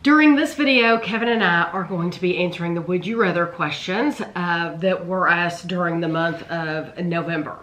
During this video, Kevin and I are going to be answering the Would You Rather questions that were asked during the month of November.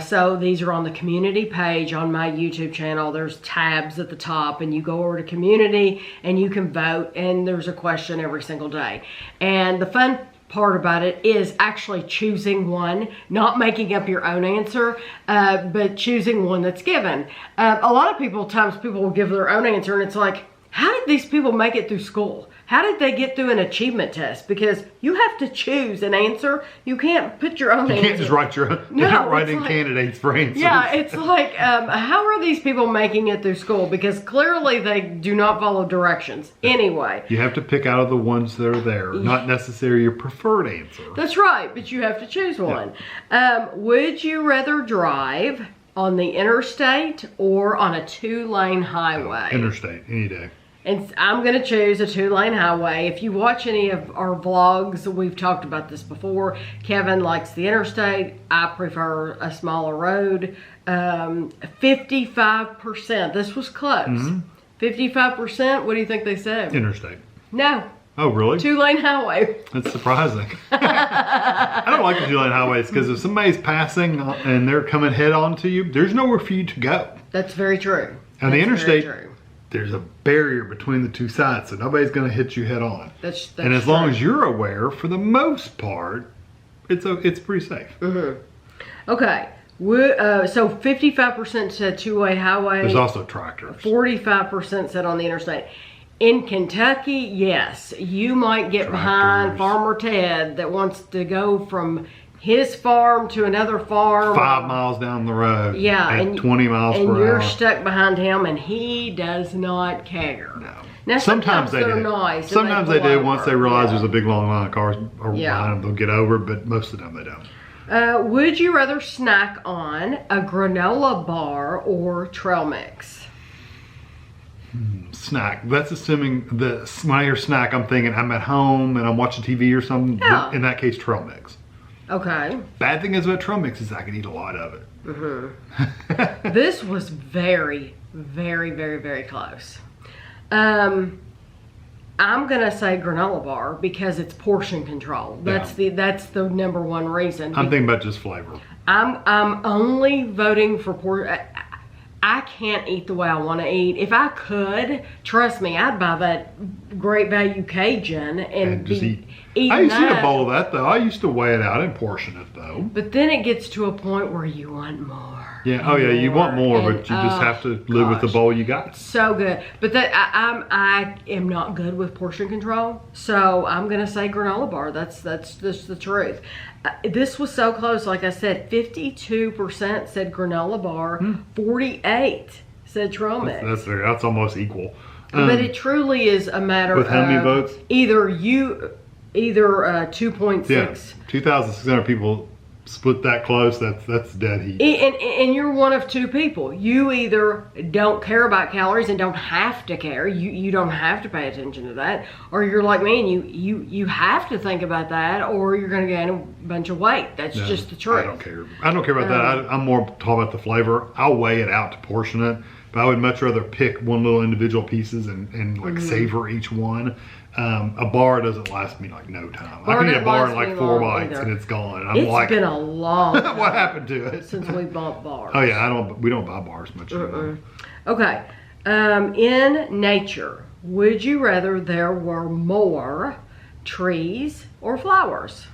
So these are on the community page on my YouTube channel. There's tabs at the top and you go over to community and you can vote, and there's a question every single day. And the fun part about it is actually choosing one, not making up your own answer, but choosing one that's given. A lot of people will give their own answer, and it's like, how did these people make it through school? How did they get through an achievement test? Because you have to choose an answer. You can't put your own answer. You can't just write your own. You're not writing candidates for answers. Yeah, it's like, how are these people making it through school? Because clearly they do not follow directions. Anyway. You have to pick out of the ones that are there, not necessarily your preferred answer. That's right, but you have to choose one. Yeah. Would you rather drive on the interstate or on a 2-lane highway? Interstate, any day. And I'm going to choose a 2-lane highway. If you watch any of our vlogs, we've talked about this before. Kevin likes the interstate. I prefer a smaller road. 55%. This was close. 55%. What do you think they said? Interstate. No. Oh, really? 2-lane highway. That's surprising. I don't like the 2-lane highways because if somebody's passing and they're coming head on to you, there's nowhere for you to go. That's very true. On the interstate, there's a barrier between the two sides, so nobody's going to hit you head on. That's and as long as you're aware, for the most part, it's pretty safe. Okay. So 55% said 2-way highway. There's also tractors. 45% said on the interstate. In Kentucky, yes, you might get behind Farmer Ted that wants to go from his farm to another farm 5 miles down the road. Yeah, at 20 miles per hour. And you're stuck behind him, and he does not care. No. Now sometimes they do. Nice. Sometimes they do. Once they realize there's a big long line of cars behind them, they'll get over. But most of the time they don't. Would you rather snack on a granola bar or trail mix? Snack. That's assuming that when I hear snack, I'm thinking I'm at home and I'm watching TV or something. Yeah. In that case, trail mix. Okay. Bad thing is about trail mix is I can eat a lot of it. This was very, very, very, very close. I'm gonna say granola bar because it's portion control. That's the number one reason. I'm thinking about just flavor. I'm only voting for portion. I can't eat the way I want to eat. If I could, trust me, I'd buy that Great Value Cajun and just eat. Eating I used to eat a bowl of that though. I used to weigh it out and portion it though. But then it gets to a point where you want more. Yeah. Oh yeah, you want more, but you just have to live with the bowl you got. So good. But that I am not good with portion control, so I'm gonna say granola bar. That's just the truth. This was so close. Like I said, 52% said granola bar, 48% said trail mix. That's almost equal. But it truly is a matter of how many votes? Either 2.6. Yeah, 2,600 people split that close. That's dead heat. And you're one of two people. You either don't care about calories and don't have to care. You don't have to pay attention to that, or you're like me and you have to think about that, or you're going to gain a bunch of weight. That's just the truth. I don't care. I don't care about that. I'm more talking about the flavor. I'll weigh it out to portion it, but I would much rather pick one little individual pieces and like savor each one. A bar doesn't last me like no time. I can eat a bar in like 4 bites and it's gone. And it's been a long time. What happened to it? Since we bought bars. Oh yeah, we don't buy bars much anymore. Okay. In nature, would you rather there were more trees or flowers?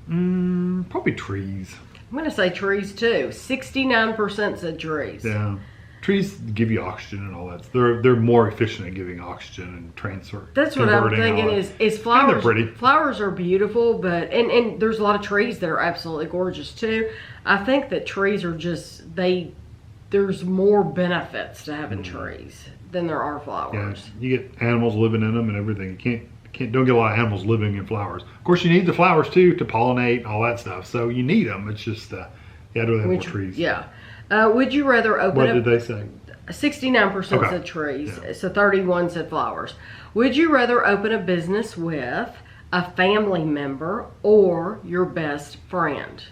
Probably trees. I'm gonna say trees too. 69% said trees. Yeah. Trees give you oxygen and all that. They're more efficient at giving oxygen and transfer. That's what I'm thinking is flowers. And they're pretty. Flowers are beautiful, but and there's a lot of trees that are absolutely gorgeous too. I think that trees are just there's more benefits to having trees than there are flowers. Yeah, you get animals living in them and everything. You don't get a lot of animals living in flowers. Of course, you need the flowers too to pollinate and all that stuff. So you need them. It's just you have to have more trees. Yeah. Would you rather open What did they say? 69% said trees, so 31% said flowers. Would you rather open a business with a family member or your best friend?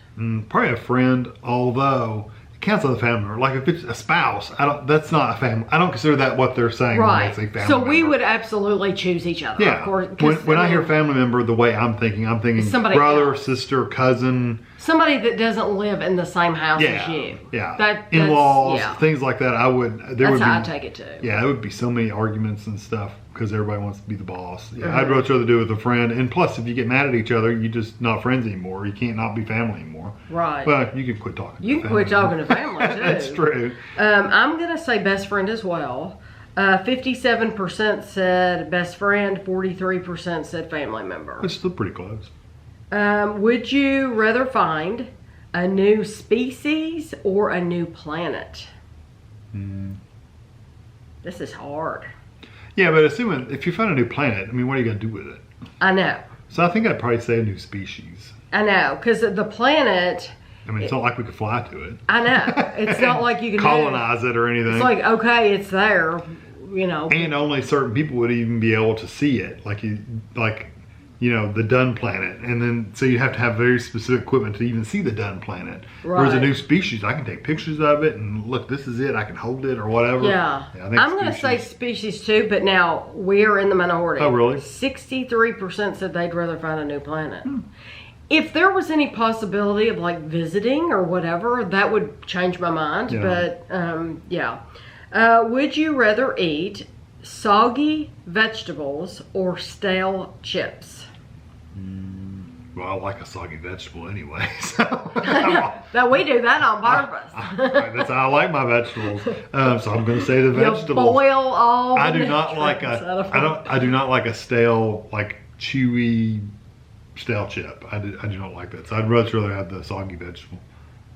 Probably a friend, although counts as a family member. Like if it's a spouse, that's not a family. I don't consider that what they're saying when they say family So member. we would absolutely choose each other. Yeah. Of course, When I hear family member, the way I'm thinking somebody brother, else. sister, cousin. Somebody that doesn't live in the same house as you. Yeah. That's In-laws, things like that. That's how I take it too. Yeah, it would be so many arguments and stuff because everybody wants to be the boss. Yeah, I'd much rather do it with a friend. And plus, if you get mad at each other, you're just not friends anymore. You can't not be family anymore. Right. Well, you can quit talking. You can quit talking to family too. That's true. I'm gonna say best friend as well. 57% said best friend. 43% said family member. It's still pretty close. Would you rather find a new species or a new planet? This is hard. Yeah, but assuming if you find a new planet, I mean, what are you going to do with it? I know. So I think I'd probably say a new species. I know, because the planet... I mean, it's not like we could fly to it. I know. It's not like you can colonize it or anything. It's like, okay, it's there, you know. And only certain people would even be able to see it. Like the Dun planet. And then, so you have to have very specific equipment to even see the Dun planet. Right. Whereas a new species, I can take pictures of it and look, this is it. I can hold it or whatever. Yeah. I think I'm going to say species too, but now we're in the minority. Oh, really? 63% said they'd rather find a new planet. If there was any possibility of like visiting or whatever, that would change my mind. Yeah. But yeah. Would you rather eat soggy vegetables or stale chips? Well, I like a soggy vegetable anyway. So That we do that on purpose. That's how I like my vegetables. So I'm going to say the vegetables. You boil all. I do not like I do not like a stale, like chewy, stale chip. I do not like that. So I'd much rather have the soggy vegetable.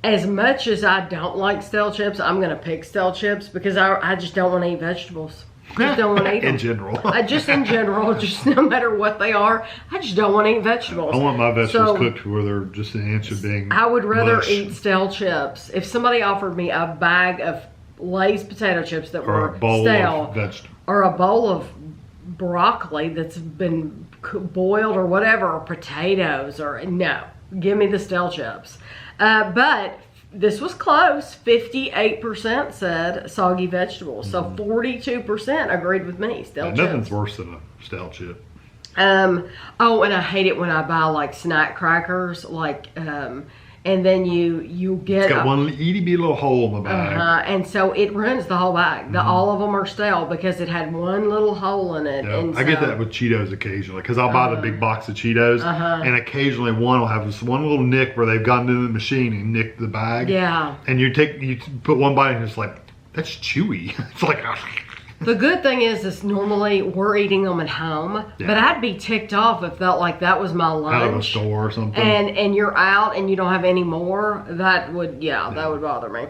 As much as I don't like stale chips, I'm going to pick stale chips because I just don't want to eat vegetables. Just don't want to eat them. In general. Just in general, just no matter what they are, I just don't want to eat vegetables. I want my vegetables cooked where they're just an inch of being I would rather mush. eat stale chips. If somebody offered me a bag of Lay's potato chips that or were a bowl stale, of vegetables. or a bowl of broccoli that's been boiled or whatever, or potatoes, or no, give me the stale chips. But this was close. 58% said soggy vegetables. So 42% agreed with me. Stale chips. Nothing's worse than a stale chip. Oh, and I hate it when I buy like snack crackers, like, and then you get It's got one itty bitty little hole in the bag. and so it ruins the whole bag. All of them are stale because it had one little hole in it. Yeah, and I get that with Cheetos occasionally because I'll buy the big box of Cheetos and occasionally one will have this one little nick where they've gone into the machine and nicked the bag. Yeah. And you put one bite and it's like, that's chewy. It's like... The good thing is normally we're eating them at home, but I'd be ticked off if felt like that was my lunch. Out of a store or something. And you're out and you don't have any more. That would bother me.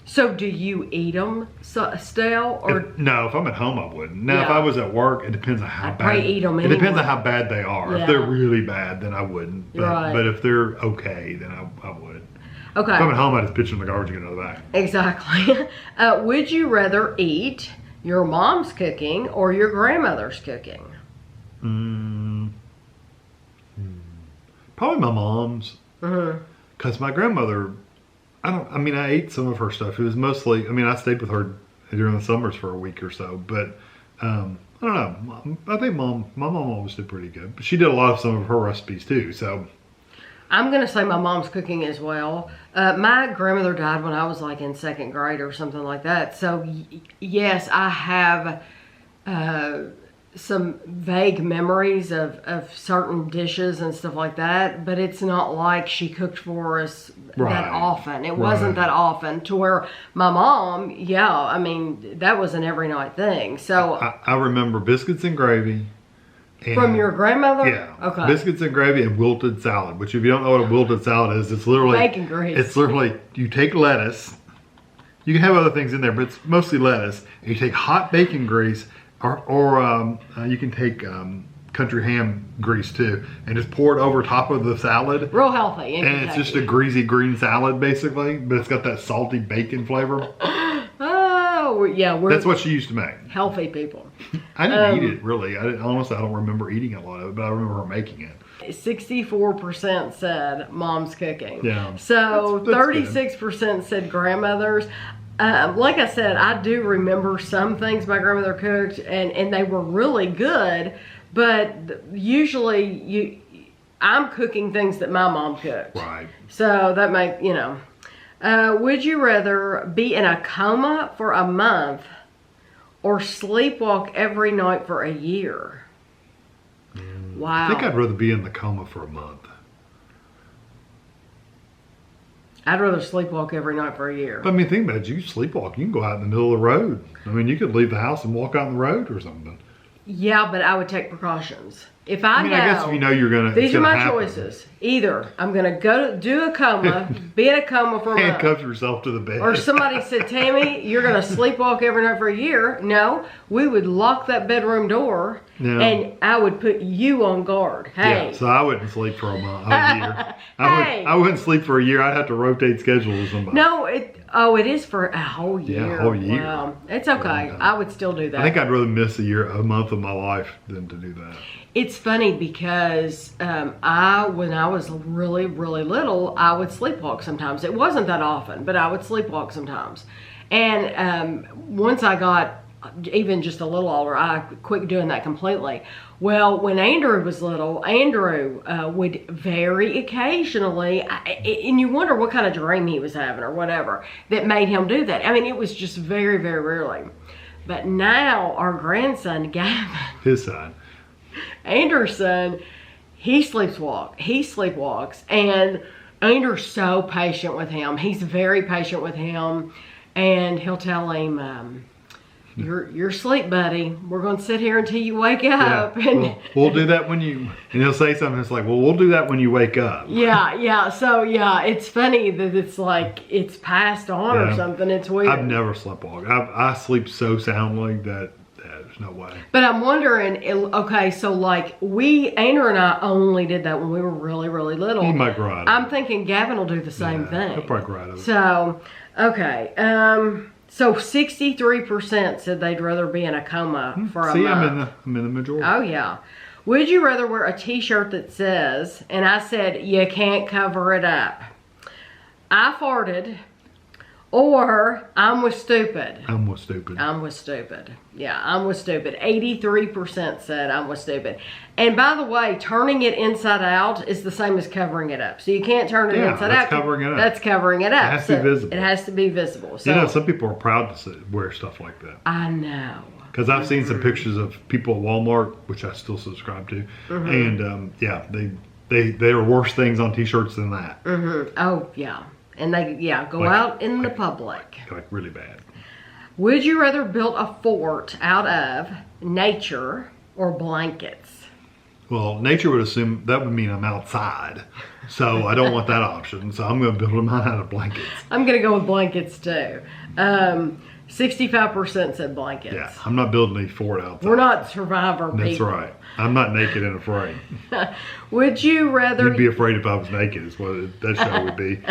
So do you eat them stale or? No, if I'm at home, I wouldn't. Now, if I was at work, it depends on how bad. Probably eat them anyway. It depends on how bad they are. Yeah. If they're really bad, then I wouldn't. But if they're okay, then I would. Okay. If I'm at home, I just pitch in the garbage and get another bag. Exactly. Would you rather eat your mom's cooking or your grandmother's cooking? Probably my mom's. Because my grandmother, I ate some of her stuff. It was mostly, I stayed with her during the summers for a week or so. But I don't know. I think my mom always did pretty good. But she did a lot of some of her recipes too. So I'm going to say my mom's cooking as well. My grandmother died when I was like in second grade or something like that. So yes, I have some vague memories of certain dishes and stuff like that. But it's not like she cooked for us that often. It wasn't that often to where my mom, that was an every night thing. So I remember biscuits and gravy. From your grandmother? Yeah. Okay. Biscuits and gravy and wilted salad, which if you don't know what a wilted salad is, it's literally... Bacon grease. It's literally, you take lettuce, you can have other things in there, but it's mostly lettuce, and you take hot bacon grease, or you can take country ham grease too, and just pour it over top of the salad. Real healthy. And it's just a greasy green salad, basically, but it's got that salty bacon flavor. Oh, yeah. That's what she used to make. Healthy people. I didn't eat it, really. Honestly, I don't remember eating a lot of it, but I remember her making it. 64% said mom's cooking. Yeah. So That's 36% said grandmother's. Like I said, I do remember some things my grandmother cooked, and they were really good. But usually, I'm cooking things that my mom cooked. Right. So that would you rather be in a coma for a month or sleepwalk every night for a year? Wow. I think I'd rather be in the coma for a month. I'd rather sleepwalk every night for a year. But I mean, think about it. You sleepwalk. You can go out in the middle of the road. I mean, you could leave the house and walk out on the road or something. Yeah, but I would take precautions. If I know, I guess if you know you're gonna, these are my choices. Either I'm gonna go to do a coma, be in a coma for a month, handcuff yourself to the bed, or somebody said, "Tammy, you're gonna sleepwalk every night for a year." No, we would lock that bedroom door, and I would put you on guard. Hey, yeah, so I wouldn't sleep for a year. I wouldn't sleep for a year. I'd have to rotate schedules with somebody. No, it is for a whole year. Yeah, a whole year. Wow. It's okay. Yeah. I would still do that. I think I'd rather miss a month of my life than to do that. It's funny because when I was really, really little, I would sleepwalk sometimes. It wasn't that often, but I would sleepwalk sometimes. And once I got even just a little older, I quit doing that completely. Well, when Andrew was little, Andrew would very occasionally, and you wonder what kind of dream he was having or whatever that made him do that. I mean, it was just very, very rarely. But now our grandson, Gavin, his son, Andrew's son, he sleepwalks, and Andrew's so patient with him. He's very patient with him, and he'll tell him, you're asleep, buddy. We're going to sit here until you wake up. Yeah. And we'll do that when you, and he'll say something that's like, well, we'll do that when you wake up. Yeah. So, yeah, it's funny that it's like it's passed on or something. It's weird. I've never sleepwalked. I sleep so soundly that there's no way. But I'm wondering, okay, so like Andrew and I only did that when we were really, really little. He might grow out of I'm thinking Gavin will do the same thing. He'll probably grow out of it. So, okay. So 63% said they'd rather be in a coma for a month. I'm in the majority. Oh, yeah. Would you rather wear a t-shirt that says, and I said, you can't cover it up, I farted, or I'm with stupid? I'm with stupid. I'm with stupid. Yeah, I'm with stupid. 83% said I'm with stupid. And by the way, turning it inside out is the same as covering it up. So you can't turn it inside out. That's covering it up. That's covering it up. It has to be visible. It has to be visible. So, you know, some people are proud to wear stuff like that. I know. Because I've seen some pictures of people at Walmart, which I still subscribe to, and there are worse things on t-shirts than that. Oh, yeah. And they, go out in the public. Like really bad. Would you rather build a fort out of nature or blankets? Well, nature would assume that would mean I'm outside. So I don't want that option. So I'm going to build mine out of blankets. I'm going to go with blankets too. 65% said blankets. Yeah, I'm not building a fort outside. We're not survivor people. That's right. I'm not naked and afraid. Would you rather... You'd be afraid if I was naked is what that show would be.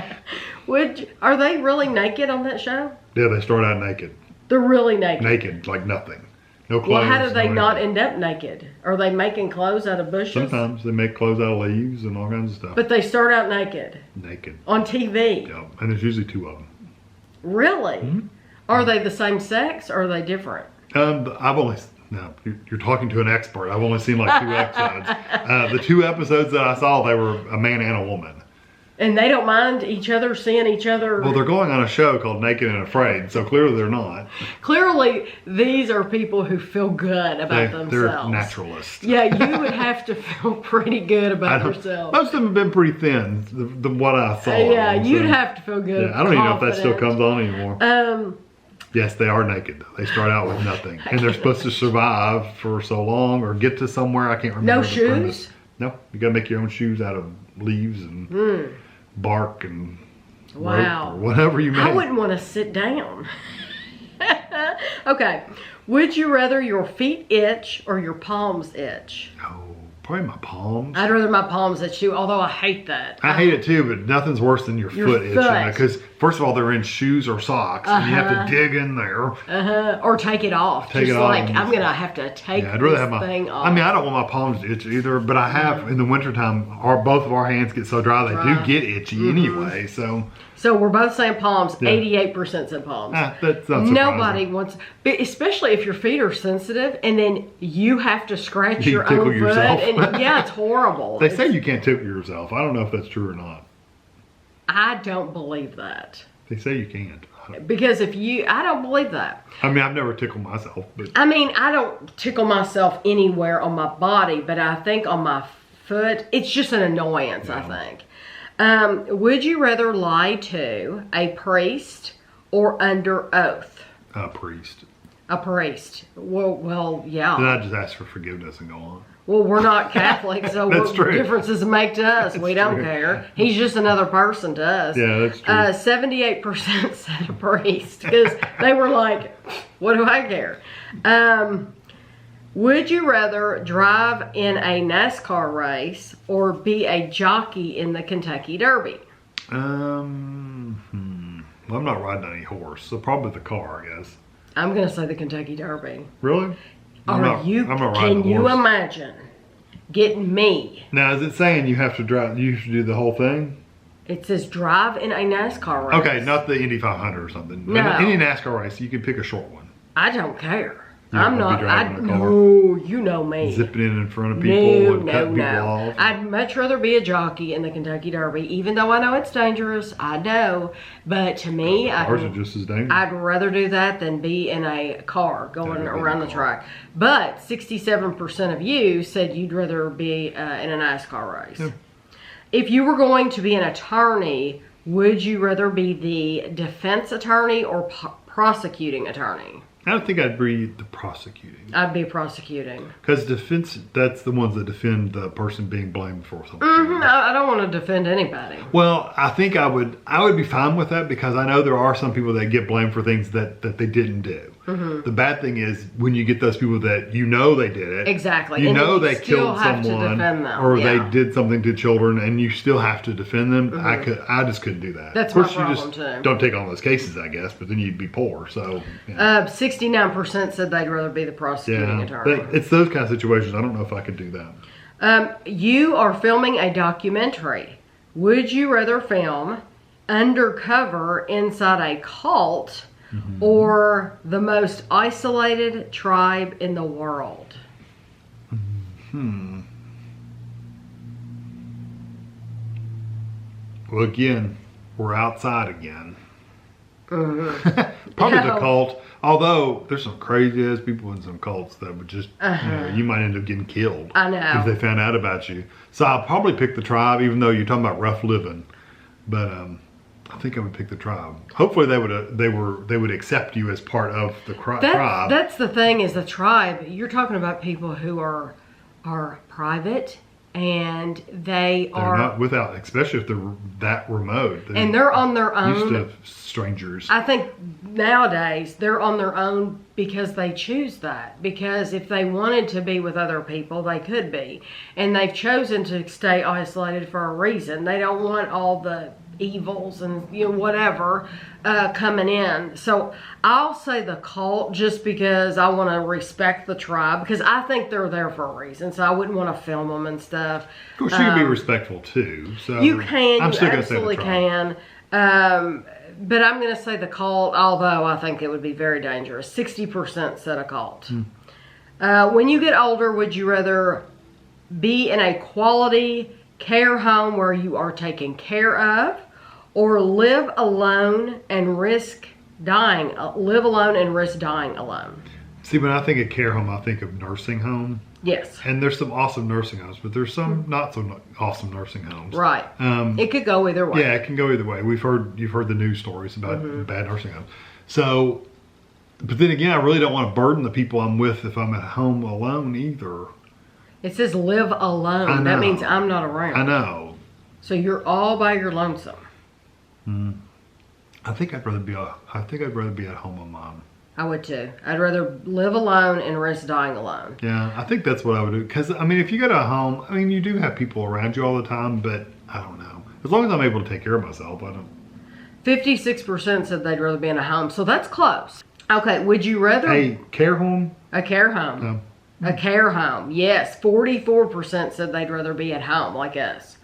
Are they really naked on that show? Yeah, they start out naked. They're really naked? Naked, like nothing. No clothes. Well, how do they not end up naked? Are they making clothes out of bushes? Sometimes they make clothes out of leaves and all kinds of stuff. But they start out naked? Naked. On TV? Yeah, and there's usually two of them. Really? Mm-hmm. Are they the same sex or are they different? You're talking to an expert. I've only seen like 2 episodes. The 2 episodes that I saw, they were a man and a woman. And they don't mind each other seeing each other? Well, they're going on a show called Naked and Afraid, so clearly they're not. Clearly, these are people who feel good about themselves. They're naturalists. Yeah, you would have to feel pretty good about yourself. Most of them have been pretty thin, the what I saw. Yeah, you'd have to feel good. Yeah, I don't even know if that still comes on anymore. Yes, they are naked. They start out with nothing. And they're supposed to survive for so long or get to somewhere. I can't remember. No shoes? No, you got to make your own shoes out of leaves and bark and rope or whatever you make. I wouldn't want to sit down. Okay. Would you rather your feet itch or your palms itch? Oh, Probably my palms. I'd rather my palms itch too, although I hate that. I hate it too, but nothing's worse than your foot itching. Because first of all, they're in shoes or socks, and you have to dig in there. Or take it off. Take just it like, off. I'm going to have to take I'd rather have thing off. I mean, I don't want my palms to itch either, but I have, in the wintertime, both of our hands get so dry, they do get itchy anyway, So we're both saying palms. 88% said palms. That's not surprising. Nobody wants, especially if your feet are sensitive, and then you have to scratch your own foot. Yourself. And yeah, it's horrible. They say you can't tickle yourself. I don't know if that's true or not. I don't believe that. They say you can't. Because I don't believe that. I mean, I've never tickled myself, but I mean, I don't tickle myself anywhere on my body, but I think on my foot, it's just an annoyance, I think. Would you rather lie to a priest or under oath? a priest. A priest. Well, yeah. Then I just ask for forgiveness and go on. Well, we're not Catholic, so That's true. What difference does it make to us? We don't care. He's just another person to us. Yeah, that's true. 78% said a priest because they were like, what do I care? Would you rather drive in a NASCAR race or be a jockey in the Kentucky Derby? Well, I'm not riding any horse, so probably the car, I guess. I'm going to say the Kentucky Derby. Really? Can you imagine getting me? Now, is it saying you have to drive, you have to do the whole thing? It says drive in a NASCAR race. Okay, not the Indy 500 or something. No. Any NASCAR race, you can pick a short one. I don't care. You're I'm not. No, you know me. Zipping in front of people and cutting people No. off. I'd much rather be a jockey in the Kentucky Derby, even though I know it's dangerous. I know, but to me, Cars are just as dangerous. I'd rather do that than be in a car going around the track. But 67% of you said you'd rather be in a NASCAR race. Yeah. If you were going to be an attorney, would you rather be the defense attorney or prosecuting attorney? I don't think I'd be the prosecuting. I'd be prosecuting. Because defense, that's the ones that defend the person being blamed for something. I don't want to defend anybody. Well, I think I would be fine with that because I know there are some people that get blamed for things that they didn't do. The bad thing is when you get those people that you know they did it. Exactly. You know they killed someone or they did something to children and you still have to defend them. I just couldn't do that. That's of course, my problem you just too. Don't take on those cases, I guess, but then you'd be poor. So 69% said they'd rather be the prosecuting attorney. It's those kind of situations. I don't know if I could do that. You are filming a documentary. Would you rather film undercover inside a cult or the most isolated tribe in the world? Well, again, we're outside again. Probably the cult. Although there's some crazy ass people in some cults that would just, you might end up getting killed. I know. If they found out about you. So I'll probably pick the tribe, even though you're talking about rough living. But I think I would pick the tribe. Hopefully they would accept you as part of the tribe. That's the thing is the tribe. You're talking about people who are private. And they're not without, especially if they're that remote. And they're on their own. Used to strangers. I think nowadays they're on their own because they choose that. Because if they wanted to be with other people, they could be. And they've chosen to stay isolated for a reason. They don't want all the evils and whatever coming in. So I'll say the cult just because I want to respect the tribe because I think they're there for a reason. So I wouldn't want to film them and stuff. Of course, you can be respectful too. So you can. I'm you still absolutely can. But I'm going to say the cult, although I think it would be very dangerous. 60% said a cult. When you get older, would you rather be in a quality care home where you are taken care of, or live alone and risk dying alone? See, when I think of care home, I think of nursing home. Yes. And there's some awesome nursing homes, but there's some not so awesome nursing homes. Right. It could go either way. Yeah, it can go either way. You've heard the news stories about bad nursing homes. So, but then again, I really don't want to burden the people I'm with if I'm at home alone either. It says live alone. That means I'm not around. I know. So you're all by your lonesome. I think I'd rather be at home on mine. I would too. I'd rather live alone and risk dying alone. Yeah, I think that's what I would do. Because, I mean, if you go to a home, I mean, you do have people around you all the time, but I don't know. As long as I'm able to take care of myself, I don't. 56% said they'd rather be in a home, so that's close. Okay, would you rather... Hey, care home? A care home. No. A care home, yes. 44% said they'd rather be at home, like us.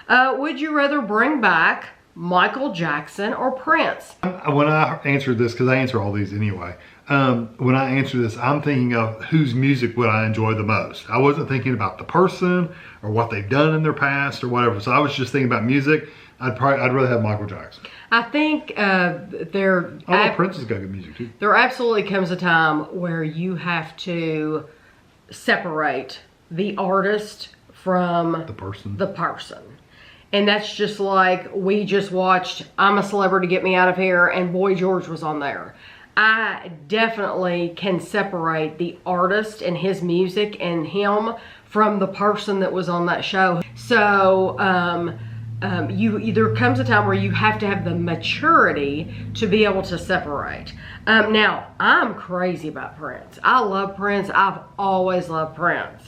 Would you rather bring back Michael Jackson or Prince? When I answered this, because I answer all these anyway, when I answer this, I'm thinking of whose music would I enjoy the most. I wasn't thinking about the person or what they've done in their past or whatever. So I was just thinking about music. I'd rather have Michael Jackson. I think Prince has got good music too. There absolutely comes a time where you have to separate the artist from the person. And that's just like we just watched I'm a Celebrity, Get Me Out of Here, and Boy George was on there. I definitely can separate the artist and his music and him from the person that was on that show. So there comes a time where you have to have the maturity to be able to separate. Now, I'm crazy about Prince. I love Prince. I've always loved Prince.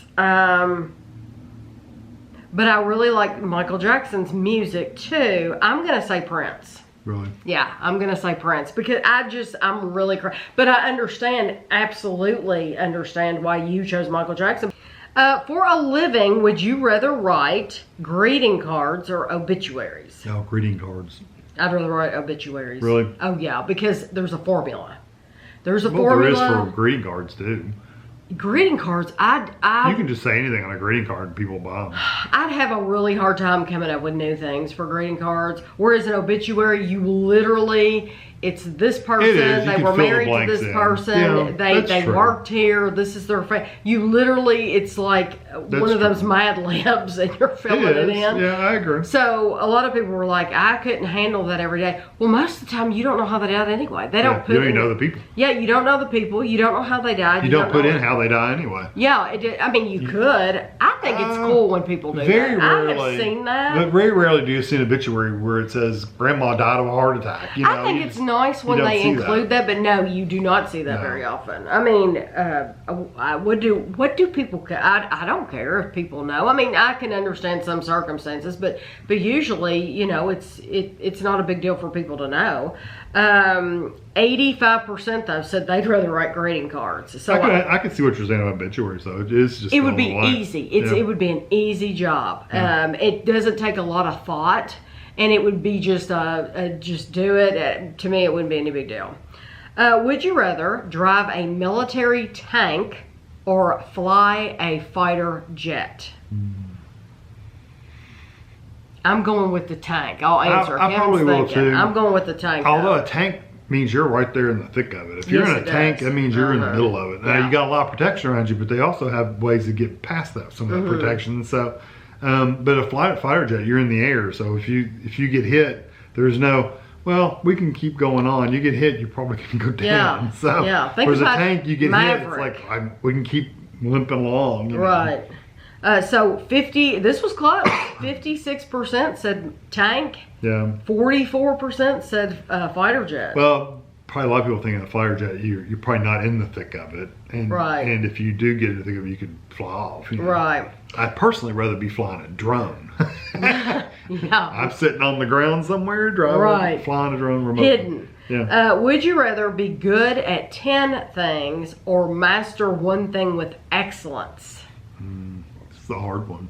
But I really like Michael Jackson's music too. I'm going to say Prince. Really? Yeah, I'm going to say Prince because I'm really crazy. But I absolutely understand why you chose Michael Jackson. For a living, would you rather write greeting cards or obituaries? No, greeting cards. I'd rather write obituaries. Really? Oh, yeah, because there's a formula. There's a formula. formula. There is for greeting cards, too. Greeting cards, you can just say anything on a greeting card and people buy them. I'd have a really hard time coming up with new things for greeting cards. Whereas an obituary, you literally, it's this person, they were married to this person, yeah, they worked here, this is their family. You literally, it's like one of those Mad Libs and you're filling it in. Yeah, I agree. So a lot of people were like, I couldn't handle that every day. Well, most of the time you don't know how they died anyway. They don't put you don't even know the people. Yeah, you don't know the people. You don't know how they died. You don't put in how they die anyway. Yeah, I mean, you could. I think it's cool when people do very that. Rarely, I have seen that. But very rarely do you see an obituary where it saes Grandma died of a heart attack. You know, I think it's nice when they include that, but no, you do not see that very often. I mean, what do people care? I don't care if people know. I mean, I can understand some circumstances, but usually, you know, it's not a big deal for people to know. 85% though said they'd rather write greeting cards. So I can see what you're saying about obituaries though. It is just it would be easy. It would be an easy job. Yeah. It doesn't take a lot of thought, and it would be just do it. To me, it wouldn't be any big deal. Would you rather drive a military tank or fly a fighter jet? I'm going with the tank. I'll answer. I probably will too. I'm going with the tank. Although a tank means you're right there in the thick of it. If you're in a tank, that means you're in the middle of it. Now you got a lot of protection around you, but they also have ways to get past some of that protection. So, but a fighter jet, you're in the air. So if you get hit, there's no. Well, we can keep going on. You get hit, you're probably going to go down. Yeah. So, whereas a tank, you get hit, it's like we can keep limping along. You know? Right. So this was close. 56% said tank. Yeah. 44% said fighter jet. Well, probably a lot of people think a fighter jet, you're probably not in the thick of it. And, and if you do get in the thick of it, you could fly off. You know? Right. I'd personally rather be flying a drone. Yeah. I'm sitting on the ground somewhere, flying a drone remotely. Hidden. Yeah. Would you rather be good at 10 things or master one thing with excellence? It's the hard one.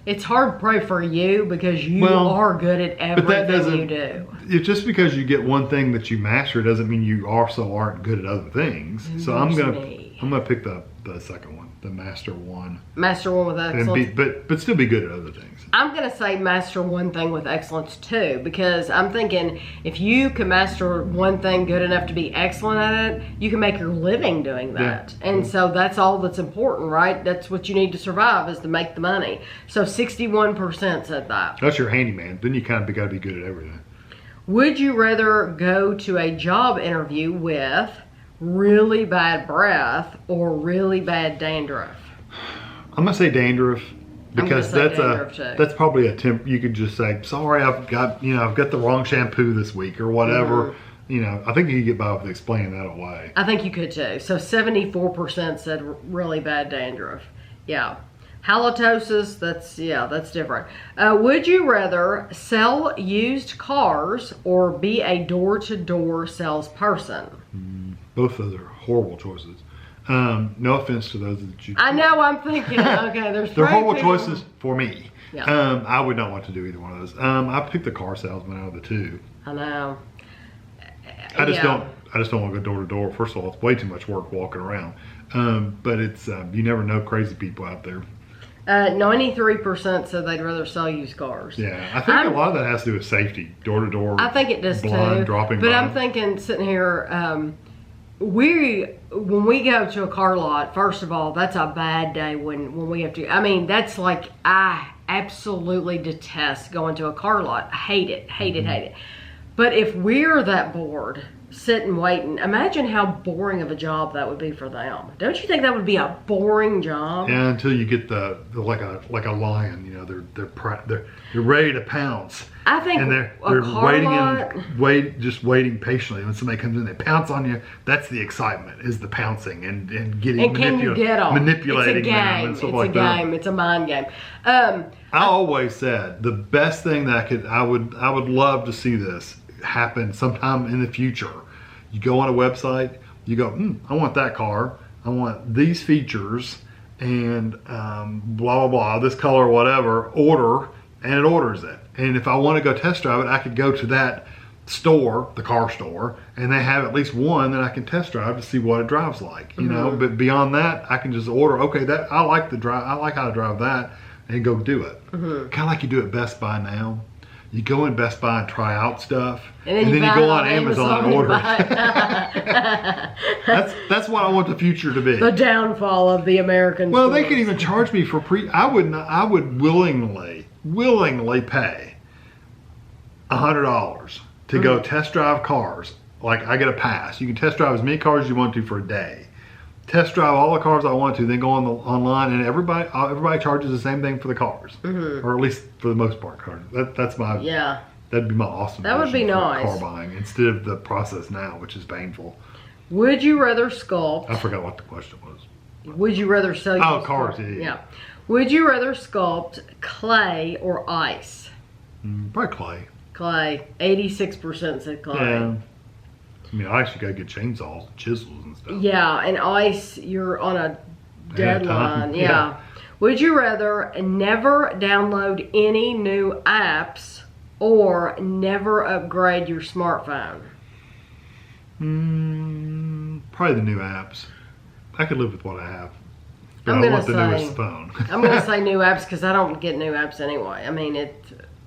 It's hard probably for you because you are good at everything you do. Just because you get one thing that you master doesn't mean you also aren't good at other things. So I'm gonna pick the second one, the master one. Master one with excellence. But still be good at other things. I'm gonna say master one thing with excellence too, because I'm thinking if you can master one thing good enough to be excellent at it, you can make your living doing that. Yeah. And so that's all that's important, right? That's what you need to survive, is to make the money. So 61% said that. That's your handyman. Then you kind of got to be good at everything. Would you rather go to a job interview with really bad breath or really bad dandruff? I'm gonna say dandruff because that's probably a temp. You could just say, sorry, I've got the wrong shampoo this week or whatever. You know, I think you could get by with explaining that away. I think you could too. So 74% said really bad dandruff. Yeah. Halitosis, that's different. Would you rather sell used cars or be a door-to-door salesperson? Both of those are horrible choices. No offense to those that you. I know, I'm thinking, okay, they're horrible choices for me. Yeah. I would not want to do either one of those. I picked the car salesman out of the two. I know. I just don't want to go door to door. First of all, it's way too much work walking around. But it's you never know crazy people out there. 93% said they'd rather sell used cars. Yeah, I think a lot of that has to do with safety, door to door. I think it does blind, too. Dropping but blind. I'm thinking, sitting here, when we go to a car lot, first of all, that's a bad day when we have to. I mean, that's like, I absolutely detest going to a car lot. I hate it, hate it. But if we're that bored, sitting waiting, imagine how boring of a job that would be for them. Don't you think that would be a boring job? Yeah, until you get the like a lion, you know, they're ready to pounce. I think and they're waiting just waiting patiently. When somebody comes in, they pounce on you. That's the excitement, is the pouncing and getting and can you get them? manipulating it's a game. them and stuff like that. It's a game. It's a mind game. I always said the best thing that I would love to see this happen sometime in the future. You go on a website, you go, I want that car, I want these features, and blah blah blah, this color, whatever, order, and it orders it. And if I want to go test drive it, I could go to that store, the car store, and they have at least one that I can test drive to see what it drives like. You know, but beyond that, I can just order. Okay, that I like how to drive that, and go do it. Kind of like you do at Best Buy now. You go in Best Buy and try out stuff, and then you go on Amazon and order it. That's what I want the future to be. The downfall of the American. Well, stores. they could even charge me for I would willingly pay $100 to go test drive cars. Like, I get a pass. You can test drive as many cars as you want to for a day. Test drive all the cars I want to, then go online, and everybody charges the same thing for the cars, or at least for the most part, cars. That'd be my awesome. That would be nice. Car buying instead of the process now, which is painful. Would you rather sculpt? I forgot what the question was. Would you rather sell? Cars. Yeah. Would you rather sculpt clay or ice? Probably clay. Clay. 86% said clay. Yeah. I mean, ice, you gotta get chainsaws, chisels, and stuff. Yeah, and ice, you're on a deadline. Yeah. Would you rather never download any new apps or never upgrade your smartphone? Probably the new apps. I could live with what I have. But I want the newest phone. I'm going to say new apps because I don't get new apps anyway. I mean,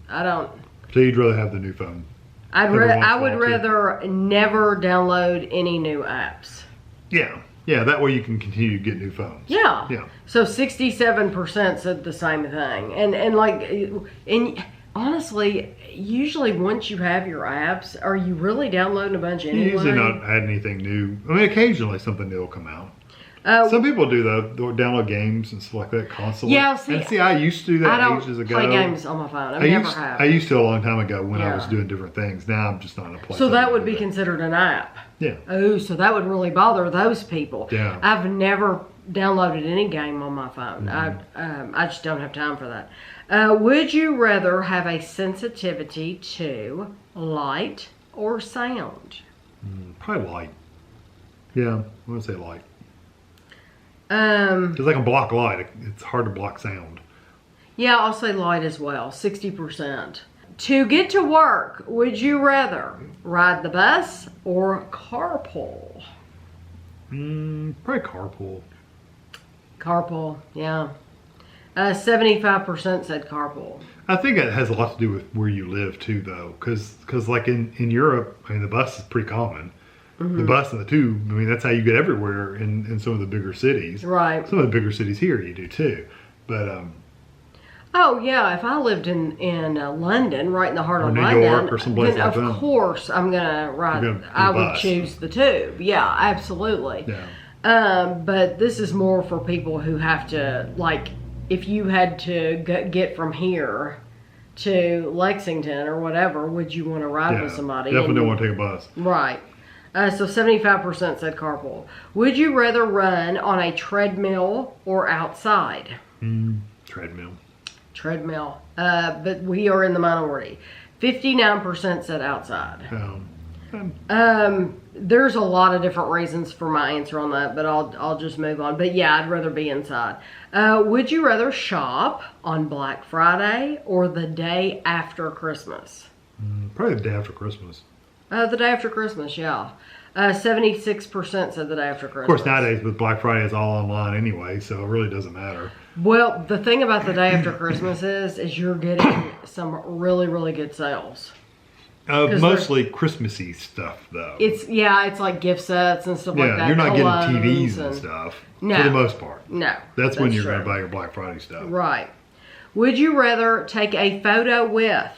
I don't. So you'd rather have the new phone? I would rather never download any new apps. Yeah. That way you can continue to get new phones. Yeah. So 67% said the same thing, and honestly, usually once you have your apps, are you really downloading a bunch anyway? You usually not add anything new. I mean, occasionally something new will come out. Some people do though. They'll download games and stuff like that constantly. Yeah, see, I used to do that ages ago. I don't play games on my phone. I used to a long time ago when I was doing different things. Now I'm just not in a place. So that would be considered an app. Yeah. Oh, so that would really bother those people. Yeah. I've never downloaded any game on my phone. I just don't have time for that. Would you rather have a sensitivity to light or sound? Probably light. Yeah, I'm gonna say light. Because I can block light. It's hard to block sound. Yeah, I'll say light as well. 60%. To get to work, would you rather ride the bus or carpool? Probably carpool. Carpool, yeah. 75% said carpool. I think it has a lot to do with where you live too, though, because like in Europe, I mean, the bus is pretty common. The bus and the tube, I mean, that's how you get everywhere in some of the bigger cities. Right. Some of the bigger cities here you do too, but oh yeah, if I lived in London, right in the heart of New London, York or someplace then like that. Of course I'm gonna ride. I would choose the tube. Yeah, absolutely. Yeah. But this is more for people who have to, like, if you had to get from here to Lexington or whatever, would you want to ride with somebody? Definitely don't want to take a bus. Right. So 75% said carpool. Would you rather run on a treadmill or outside? Treadmill. Treadmill. But we are in the minority. 59% said outside. There's a lot of different reasons for my answer on that, but I'll just move on. But yeah, I'd rather be inside. Would you rather shop on Black Friday or the day after Christmas? Probably the day after Christmas. The day after Christmas, yeah. 76% said the day after Christmas. Of course, nowadays with Black Friday, it's all online anyway, so it really doesn't matter. Well, the thing about the day after Christmas is you're getting some really, really good sales. Mostly Christmassy stuff, though. It's like gift sets and stuff like that. Yeah, you're not getting TVs and stuff for the most part. No. That's when you're going to buy your Black Friday stuff. Right. Would you rather take a photo with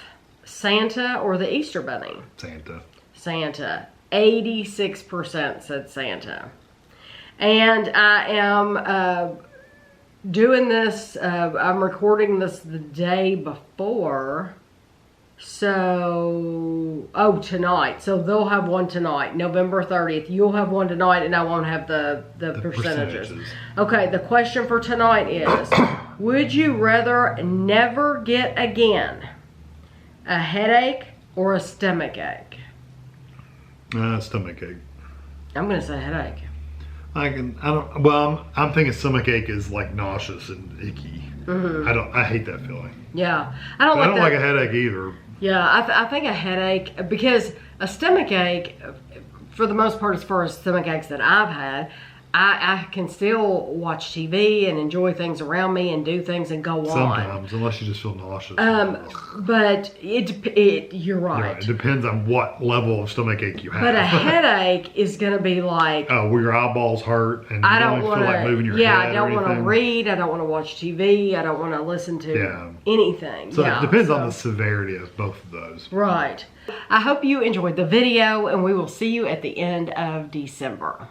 Santa or the Easter Bunny? Santa. Santa. 86% said Santa. And I am doing this, I'm recording this the day before. So, tonight. So they'll have one tonight, November 30th. You'll have one tonight, and I won't have the percentages. Okay, the question for tonight is, would you rather never get again a headache or a stomach ache? Stomach ache. I'm going to say headache. I'm thinking stomach ache is like nauseous and icky. I hate that feeling. Yeah. I don't like a headache either. Yeah, I think a headache, because a stomach ache, for the most part, as far as stomach aches that I've had, I can still watch TV and enjoy things around me and do things and go on. Sometimes, unless you just feel nauseous. But you're right. It depends on what level of stomach ache you have. But a headache is going to be like, where your eyeballs hurt and you don't feel like moving your head. I don't want to read. I don't want to watch TV. I don't want to listen to anything. So it depends on the severity of both of those. Right. I hope you enjoyed the video, and we will see you at the end of December.